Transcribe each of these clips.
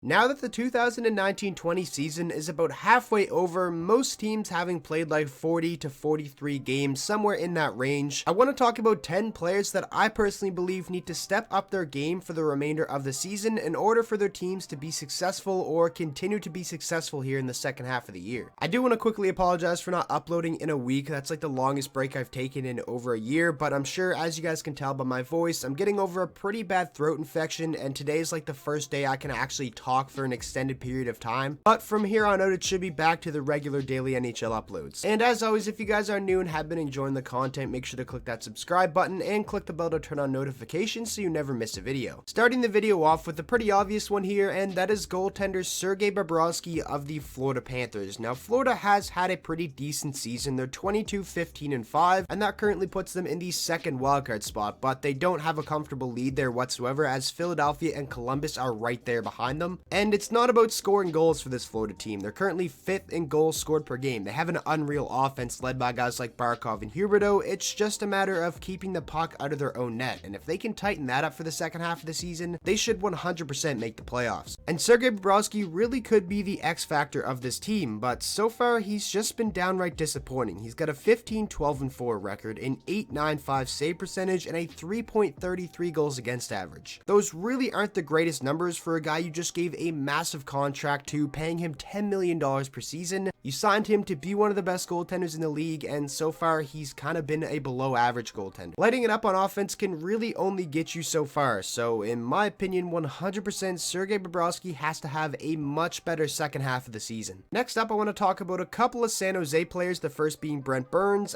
Now that the 2019-20 season is about halfway over, most teams having played like 40 to 43 games, somewhere in that range, I want to talk about 10 players that I personally believe need to step up their game for the remainder of the season in order for their teams to be successful or continue to be successful here in the second half of the year. I do want to quickly apologize for not uploading in a week. That's like the longest break I've taken in over a year, but I'm sure, as you guys can tell by my voice, I'm getting over a pretty bad throat infection, and today is like the first day I can actually talk for an extended period of time. But from here on out, it should be back to the regular daily NHL uploads. And as always, if you guys are new and have been enjoying the content, make sure to click that subscribe button and click the bell to turn on notifications so you never miss a video. Starting the video off with a pretty obvious one here, and that is goaltender Sergei Bobrowski of the Florida Panthers. Now, Florida has had a pretty decent season. They're 22-15-5, and that currently puts them in the second wildcard spot, but they don't have a comfortable lead there whatsoever, as Philadelphia and Columbus are right there behind them. And it's not about scoring goals for this Florida team. They're currently 5th in goals scored per game. They have an unreal offense led by guys like Barkov and Huberdeau. It's just a matter of keeping the puck out of their own net, and if they can tighten that up for the second half of the season, they should 100% make the playoffs. And Sergei Bobrowski really could be the X factor of this team, but so far he's just been downright disappointing. He's got a 15-12-4 record, an .895 save percentage, and a 3.33 goals against average. Those really aren't the greatest numbers for a guy you just gave a massive contract to, paying him $10 million per season. You signed him to be one of the best goaltenders in the league, and so far he's kind of been a below average goaltender. Lighting it up on offense can really only get you so far, so in my opinion, 100% Sergei Bobrowski has to have a much better second half of the season. Next up, I want to talk about a couple of San Jose players, the first being Brent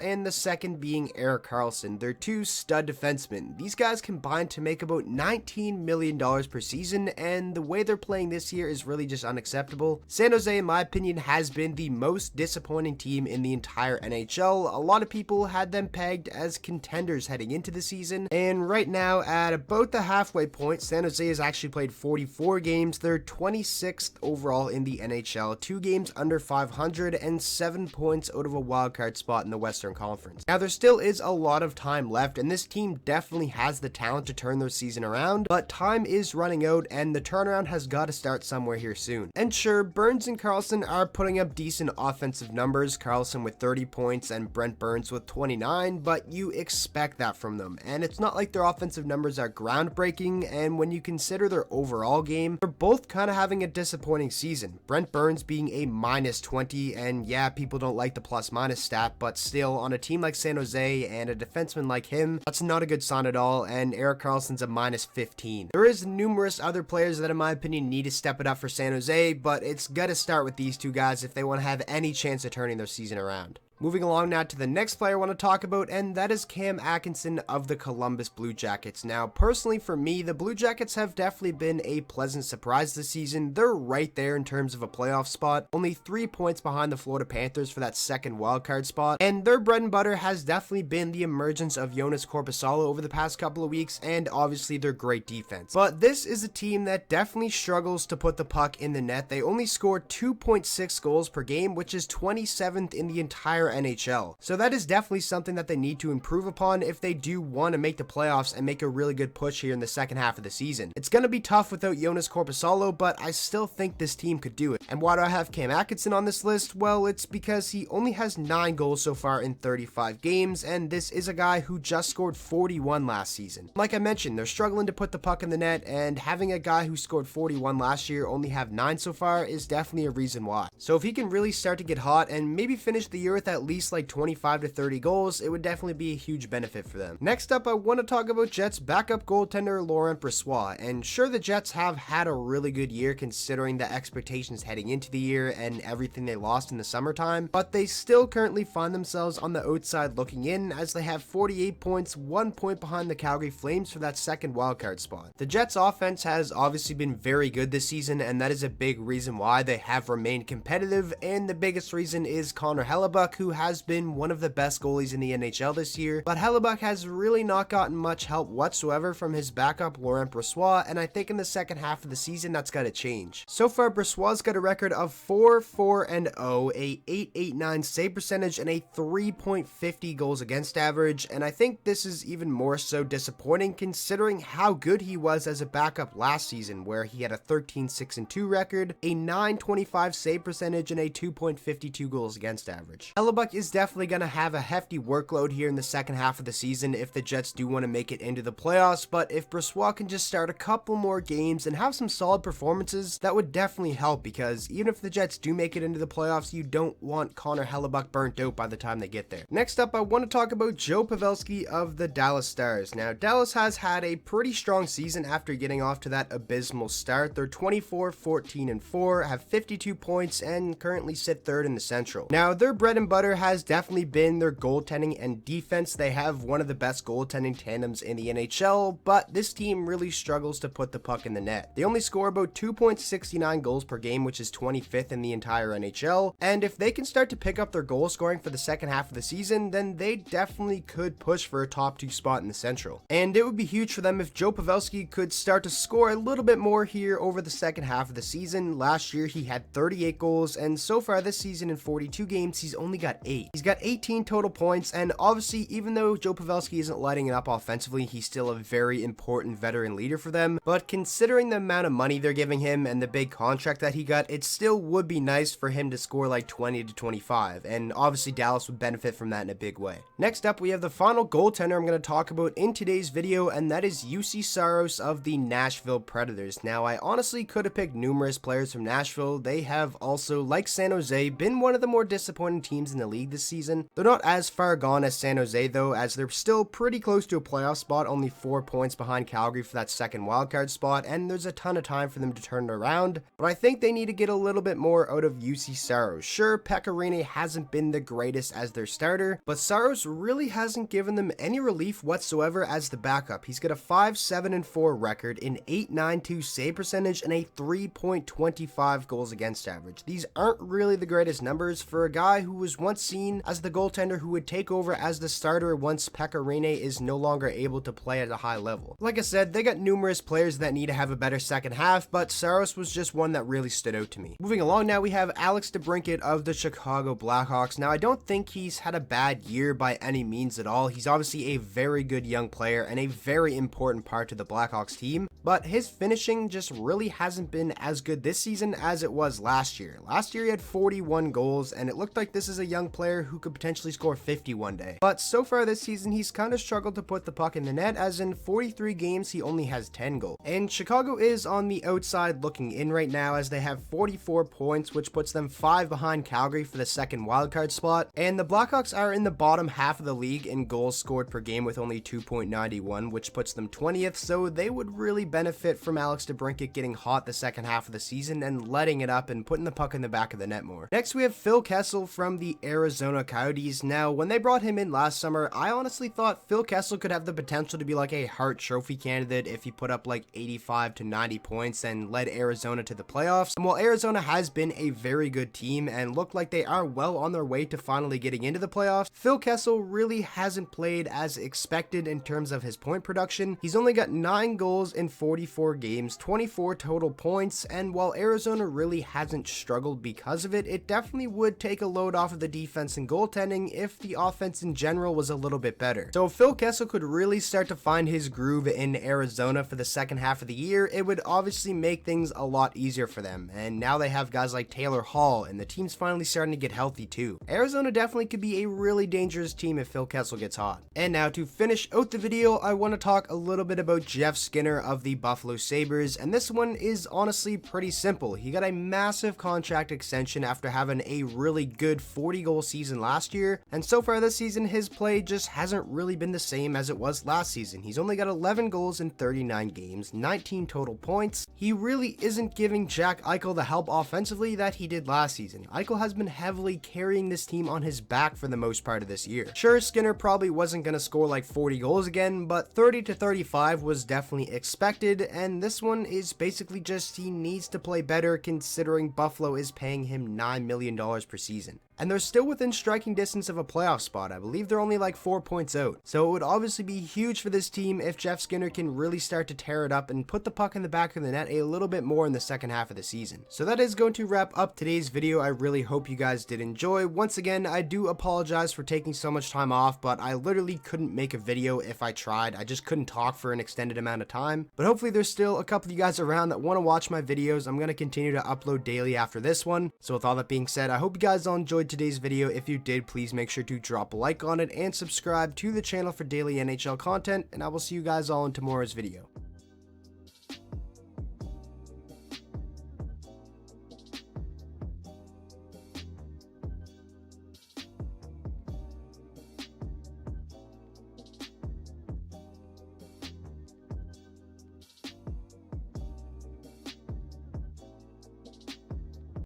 and the second being Carlson. They're two stud defensemen. These guys combined to make about $19 million per season, and the way they're playing this year is really just unacceptable. San Jose, in my opinion, has been the most disappointing team in the entire NHL. A lot of people had them pegged as contenders heading into the season, and right now at about the halfway point, San Jose has actually played 44 games. They're 26th overall in the NHL, 2 games under 500, and 7 points out of a wildcard spot in the Western Conference. Now, there still is a lot of time left, and this team definitely has the talent to turn their season around, but time is running out, and the turnaround has got to start somewhere here soon. And sure, Burns and Carlson are putting up decent offensive numbers, Carlson with 30 points and Brent Burns with 29, but you expect that from them, and it's not like their offensive numbers are groundbreaking, and when you consider their overall game, they're both kind of having a disappointing season. Brent Burns being a -20, and yeah, people don't like the plus-minus stat, but still, on a team like San Jose and a defenseman like him, that's not a good sign at all, and Carlson's a -15. There is numerous other players that, in my opinion, need to step it up for San Jose, but it's gotta start with these two guys if they want to have any chance of turning their season around. Moving along now to the next player I want to talk about, and that is Atkinson of the Columbus Blue Jackets. Now, personally for me, the Blue Jackets have definitely been a pleasant surprise this season. They're right there in terms of a playoff spot, only 3 points behind the Florida Panthers for that second wildcard spot, and their bread and butter has definitely been the emergence of Joonas Korpisalo over the past couple of weeks, and obviously their great defense. But this is a team that definitely struggles to put the puck in the net. They only scored 2.6 goals per game, which is 27th in the entire NHL. So that is definitely something that they need to improve upon if they do want to make the playoffs and make a really good push here in the second half of the season. It's going to be tough without Joonas Korpisalo, but I still think this team could do it. And why do I have Atkinson on this list? Well, it's because he only has 9 goals so far in 35 games, and this is a guy who just scored 41 last season. Like I mentioned, they're struggling to put the puck in the net, and having a guy who scored 41 last year only have 9 so far is definitely a reason why. So if he can really start to get hot and maybe finish the year with at least like 25 to 30 goals, it would definitely be a huge benefit for them. Next up, I want to talk about Jets backup goaltender Laurent Brossoit. And sure, the Jets have had a really good year considering the expectations heading into the year and everything they lost in the summertime, but they still currently find themselves on the outside looking in, as they have 48 points, 1 point behind the Calgary Flames for that second wildcard spot. The Jets offense has obviously been very good this season, and that is a big reason why they have remained competitive, and the biggest reason is Connor Hellebuyck, who has been one of the best goalies in the NHL this year, but Hellebuyck has really not gotten much help whatsoever from his backup Laurent Brossoit, and I think in the second half of the season that's got to change. So far, Brossoit's got a record of 4-4-0, a .889 save percentage, and a 3.50 goals against average, and I think this is even more so disappointing considering how good he was as a backup last season, where he had a 13-6-2 record, a .925 save percentage, and a 2.52 goals against average. Hellebuyck is definitely going to have a hefty workload here in the second half of the season if the Jets do want to make it into the playoffs, but if Brossoit can just start a couple more games and have some solid performances, that would definitely help, because even if the Jets do make it into the playoffs, you don't want Connor Hellebuyck burnt out by the time they get there. Next up, I want to talk about Joe Pavelski of the Dallas Stars. Now, Dallas has had a pretty strong season after getting off to that abysmal start. They're 24-14-4, have 52 points, and currently sit third in the Central. Now, their bread and butter has definitely been their goaltending and defense. They have one of the best goaltending tandems in the NHL, but this team really struggles to put the puck in the net. They only score about 2.69 goals per game, which is 25th in the entire NHL, and if they can start to pick up their goal scoring for the second half of the season, then they definitely could push for a top 2 spot in the Central. And it would be huge for them if Joe Pavelski could start to score a little bit more here over the second half of the season. Last year he had 38 goals, and so far this season in 42 games he's only got 8. He's got 18 total points, and obviously even though Joe Pavelski isn't lighting it up offensively, he's still a very important veteran leader for them. But considering the amount of money they're giving him and the big contract that he got, it still would be nice for him to score like 20 to 25, and obviously Dallas would benefit from that in a big way. Next up, we have the final goaltender I'm going to talk about in today's video, and that is Juuse Saros of the Nashville Predators. Now, I honestly could have picked numerous players from Nashville. They have also, like San Jose, been one of the more disappointing teams in the league this season. They're not as far gone as San Jose though, as they're still pretty close to a playoff spot, only 4 points behind Calgary for that second wildcard spot, and there's a ton of time for them to turn it around, but I think they need to get a little bit more out of Juuse Saros. Sure, Pekka Rinne hasn't been the greatest as their starter, but Saros really hasn't given them any relief whatsoever as the backup. He's got a 5-7-4 record, an .892 save percentage, and a 3.25 goals against average. These aren't really the greatest numbers for a guy who was once seen as the goaltender who would take over as the starter once Pekka Rinne is no longer able to play at a high level. Like I said, they got numerous players that need to have a better second half, but Saros was just one that really stood out to me. Moving along now, we have Alex DeBrincat of the Chicago Blackhawks. Now, I don't think he's had a bad year by any means at all. He's obviously a very good young player and a very important part to the Blackhawks team, but his finishing just really hasn't been as good this season as it was last year. Last year he had 41 goals, and it looked like this is a young player who could potentially score 50 one day. But so far this season, he's kind of struggled to put the puck in the net, as in 43 games he only has 10 goals. And Chicago is on the outside looking in right now, as they have 44 points, which puts them 5 behind Calgary for the second wildcard spot. And the Blackhawks are in the bottom half of the league in goals scored per game with only 2.91, which puts them 20th, so they would really benefit from Alex DeBrincat getting hot the second half of the season and letting it up and putting the puck in the back of the net more. Next, we have Phil Kessel from the Arizona Coyotes. Now, when they brought him in last summer, I honestly thought Phil Kessel could have the potential to be like a Hart Trophy candidate if he put up like 85 to 90 points and led Arizona to the playoffs. And while Arizona has been a very good team and looked like they are well on their way to finally getting into the playoffs, Phil Kessel really hasn't played as expected in terms of his point production. He's only got 9 goals in 44 games, 24 total points, and while Arizona really hasn't struggled because of it, it definitely would take a load off of the defense and goaltending if the offense in general was a little bit better. So if Phil Kessel could really start to find his groove in Arizona for the second half of the year, it would obviously make things a lot easier for them. And now they have guys like Taylor Hall, and the team's finally starting to get healthy too. Arizona definitely could be a really dangerous team if Phil Kessel gets hot. And now to finish out the video, I want to talk a little bit about Jeff Skinner of the Buffalo Sabres, and this one is honestly pretty simple. He got a massive contract extension after having a really good 40-goal season last year, and so far this season his play just hasn't really been the same as it was last season. He's only got 11 goals in 39 games, 19 total points. He really isn't giving Jack Eichel the help offensively that he did last season. Eichel has been heavily carrying this team on his back for the most part of this year. Sure, Skinner probably wasn't going to score like 40 goals again, but 30 to 35 was definitely expected, and this one is basically just he needs to play better considering Buffalo is paying him $9 million per season. and they're still within striking distance of a playoff spot. I believe they're only like 4 points out. So it would obviously be huge for this team if Jeff Skinner can really start to tear it up and put the puck in the back of the net a little bit more in the second half of the season. So that is going to wrap up today's video. I really hope you guys did enjoy. Once again, I do apologize for taking so much time off, but I literally couldn't make a video if I tried. I just couldn't talk for an extended amount of time. But hopefully there's still a couple of you guys around that want to watch my videos. I'm going to continue to upload daily after this one. So with all that being said, I hope you guys all enjoyed today's video. If you did, please make sure to drop a like on it and subscribe to the channel for daily NHL content, and I will see you guys all in tomorrow's video.